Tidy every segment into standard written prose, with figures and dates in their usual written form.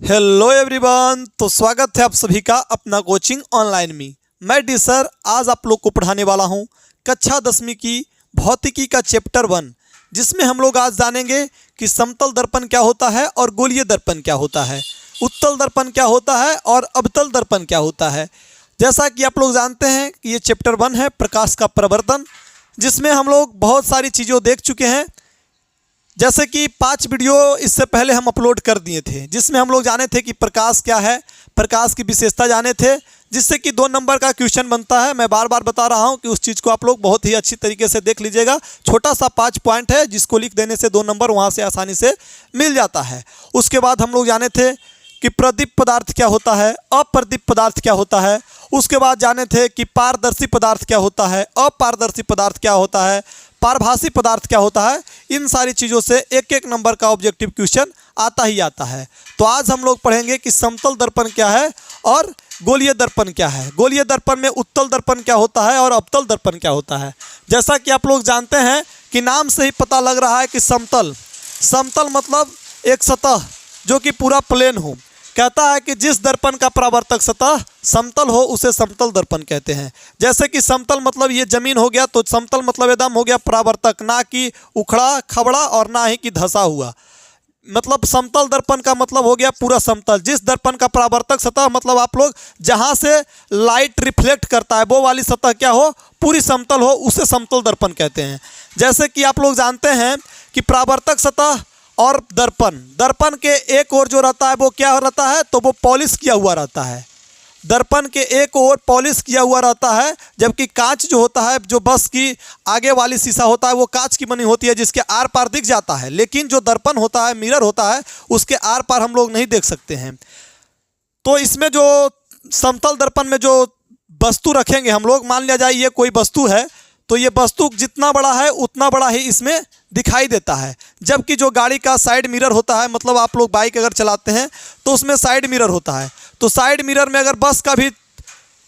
Hello everyone, तो स्वागत है आप सभी का अपना कोचिंग ऑनलाइन में। मैं डी सर आज आप लोग को पढ़ाने वाला हूं कक्षा 10वीं की भौतिकी का चैप्टर 1, जिसमें हम लोग आज जानेंगे कि समतल दर्पण क्या होता है और गोलीय दर्पण क्या होता है, उत्तल दर्पण क्या होता है और अवतल दर्पण क्या होता है। जैसा कि आप लोग जानते हैं कि ये चैप्टर 1 है प्रकाश का प्रवर्तन, जिसमें हम लोग बहुत सारी चीज़ों देख चुके हैं। जैसे कि 5 वीडियो इससे पहले हम अपलोड कर दिए थे, जिसमें हम लोग जाने थे कि प्रकाश क्या है, प्रकाश की विशेषता जाने थे, जिससे कि 2 नंबर का क्वेश्चन बनता है। मैं बार बार बता रहा हूं कि उस चीज़ को आप लोग बहुत ही अच्छी तरीके से देख लीजिएगा। छोटा सा 5 पॉइंट है, जिसको लिख देने से 2 नंबर वहां से आसानी से मिल जाता है। उसके बाद हम लोग जाने थे कि प्रदीप पदार्थ क्या होता है, अप्रदीप पदार्थ क्या होता है। उसके बाद जाने थे कि पारदर्शी पदार्थ क्या होता है, अपारदर्शी पदार्थ क्या होता है, पारभासी पदार्थ क्या होता है। इन सारी चीज़ों से एक एक नंबर का ऑब्जेक्टिव क्वेश्चन आता ही आता है। तो आज हम लोग पढ़ेंगे कि समतल दर्पण क्या है और गोलीय दर्पण क्या है, गोलीय दर्पण में उत्तल दर्पण क्या होता है और अवतल दर्पण क्या होता है। जैसा कि आप लोग जानते हैं कि नाम से ही पता लग रहा है कि समतल, समतल मतलब एक सतह जो कि पूरा प्लेन हो। कहता है कि जिस दर्पण का परावर्तक सतह समतल हो उसे समतल दर्पण कहते हैं। जैसे कि समतल मतलब ये जमीन हो गया, तो समतल मतलब एकदम हो गया परावर्तक, ना कि उखड़ा खबड़ा और ना ही कि धंसा हुआ। मतलब समतल दर्पण का मतलब हो गया पूरा समतल। जिस दर्पण का परावर्तक सतह मतलब आप लोग जहाँ से लाइट रिफ्लेक्ट करता है वो वाली सतह क्या हो, पूरी समतल हो, उसे समतल दर्पण कहते हैं। जैसे कि आप लोग जानते हैं कि परावर्तक सतह और दर्पण, दर्पण के एक ओर जो रहता है वो क्या रहता है, तो वो पॉलिश किया हुआ रहता है। दर्पण के एक ओर पॉलिश किया हुआ रहता है, जबकि कांच जो होता है, जो बस की आगे वाली शीशा होता है वो कांच की बनी होती है, जिसके आर पार दिख जाता है। लेकिन जो दर्पण होता है, मिरर होता है, उसके आर पार हम लोग नहीं देख सकते हैं। तो इसमें जो समतल दर्पण में जो वस्तु रखेंगे हम लोग, मान लिया जाए ये कोई वस्तु है, तो ये वस्तु जितना बड़ा है उतना बड़ा ही इसमें दिखाई देता है। जबकि जो गाड़ी का साइड मिरर होता है, मतलब आप लोग बाइक अगर चलाते हैं तो उसमें साइड मिरर होता है, तो साइड मिरर में अगर बस का भी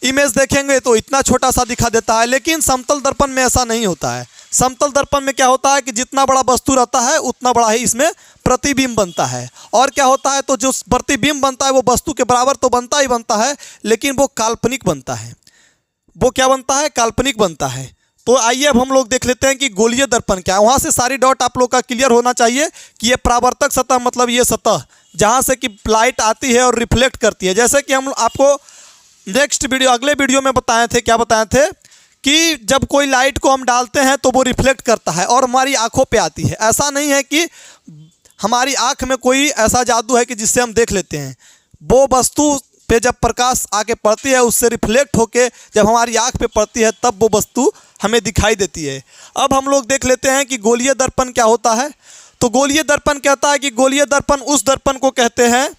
इमेज देखेंगे तो इतना छोटा सा दिखा देता है। लेकिन समतल दर्पण में ऐसा नहीं होता है। समतल दर्पण में क्या होता है कि जितना बड़ा वस्तु रहता है उतना बड़ा ही इसमें प्रतिबिंब बनता है। और क्या होता है, तो जो प्रतिबिंब बनता है वो वस्तु के बराबर तो बनता ही बनता है, लेकिन वो काल्पनिक बनता है। वो क्या बनता है, काल्पनिक बनता है। तो आइए अब हम लोग देख लेते हैं कि गोलीय दर्पण क्या है। वहाँ से सारी डॉट आप लोग का क्लियर होना चाहिए कि ये परावर्तक सतह मतलब ये सतह जहाँ से कि लाइट आती है और रिफ्लेक्ट करती है। जैसे कि हम आपको नेक्स्ट वीडियो, अगले वीडियो में बताए थे, क्या बताए थे कि जब कोई लाइट को हम डालते हैं तो वो रिफ्लेक्ट करता है और हमारी आँखों पे आती है। ऐसा नहीं है कि हमारी आँख में कोई ऐसा जादू है कि जिससे हम देख लेते हैं। वो वस्तु पे जब प्रकाश आके पड़ती है, उससे रिफ्लेक्ट होके जब हमारी आँख पे पड़ती है, तब वो वस्तु हमें दिखाई देती है। अब हम लोग देख लेते हैं कि गोलीय दर्पण क्या होता है। तो गोलीय दर्पण कहता है कि गोलीय दर्पण उस दर्पण को कहते हैं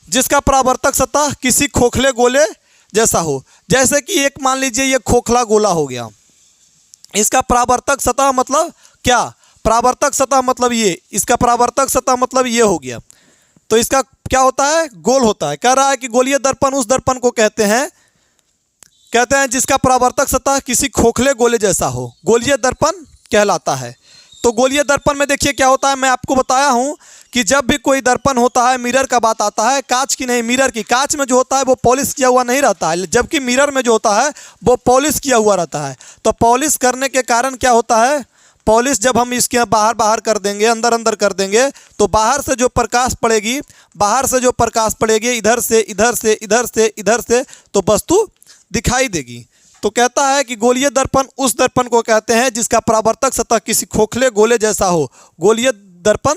जिसका परावर्तक सतह किसी खोखले गोले जैसा हो। जैसे कि एक मान लीजिए ये खोखला गोला हो गया, इसका परावर्तक सतह मतलब क्या, परावर्तक सतह मतलब ये, इसका परावर्तक सतह मतलब ये हो गया, तो इसका क्या होता है, गोल होता है। कह रहा है कि गोलीय दर्पण उस दर्पण को कहते हैं जिसका परावर्तक सतह किसी खोखले गोले जैसा हो, गोलीय दर्पण कहलाता है। तो गोलीय दर्पण में देखिए क्या होता है, मैं आपको बताया हूं कि जब भी कोई दर्पण होता है, मिरर का बात आता है, कांच की नहीं, मिरर की। कांच में जो होता है वो पॉलिश किया हुआ नहीं रहता है, जबकि मिरर में जो होता है वो पॉलिश किया हुआ रहता है। तो पॉलिश करने के कारण क्या होता है, पॉलिश जब हम इसके बाहर कर देंगे, अंदर कर देंगे, तो बाहर से जो प्रकाश पड़ेगी, इधर से, तो वस्तु दिखाई देगी। तो कहता है कि गोलीय दर्पण उस दर्पण को कहते हैं जिसका परावर्तक सतह किसी खोखले गोले जैसा हो, गोलीय दर्पण,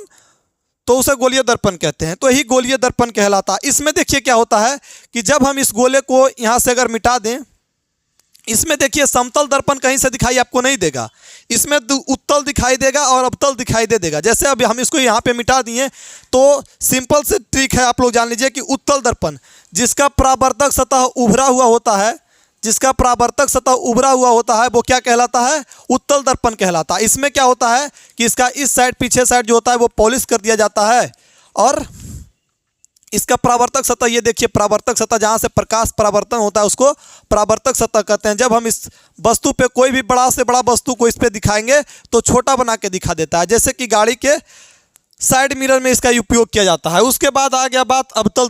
तो उसे गोलीय दर्पण कहते हैं। तो यही गोलीय दर्पण कहलाता है। इसमें देखिए क्या होता है कि जब हम इस गोले को यहाँ से अगर मिटा दें, इसमें देखिए समतल दर्पण कहीं से दिखाई आपको नहीं देगा, इसमें उत्तल दिखाई देगा और अवतल दिखाई देगा। जैसे अभी हम इसको यहाँ पे मिटा दिए, तो सिंपल से ट्रिक है, आप लोग जान लीजिए कि उत्तल दर्पण जिसका परावर्तक सतह उभरा हुआ होता है, जिसका परावर्तक सतह उभरा हुआ होता है वो क्या कहलाता है, उत्तल दर्पण कहलाता है। इसमें क्या होता है कि इसका इस साइड, पीछे साइड जो होता है वो पॉलिश कर दिया जाता है, और इसका परावर्तक सतह, ये देखिए परावर्तक सतह जहाँ से प्रकाश परावर्तन होता है उसको परावर्तक सतह कहते हैं। जब हम इस वस्तु पे कोई भी बड़ा से बड़ा वस्तु को इस पे दिखाएंगे तो छोटा बना के दिखा देता है। जैसे कि गाड़ी के साइड मिरर में इसका उपयोग किया जाता है। उसके बाद आ गया बात अवतल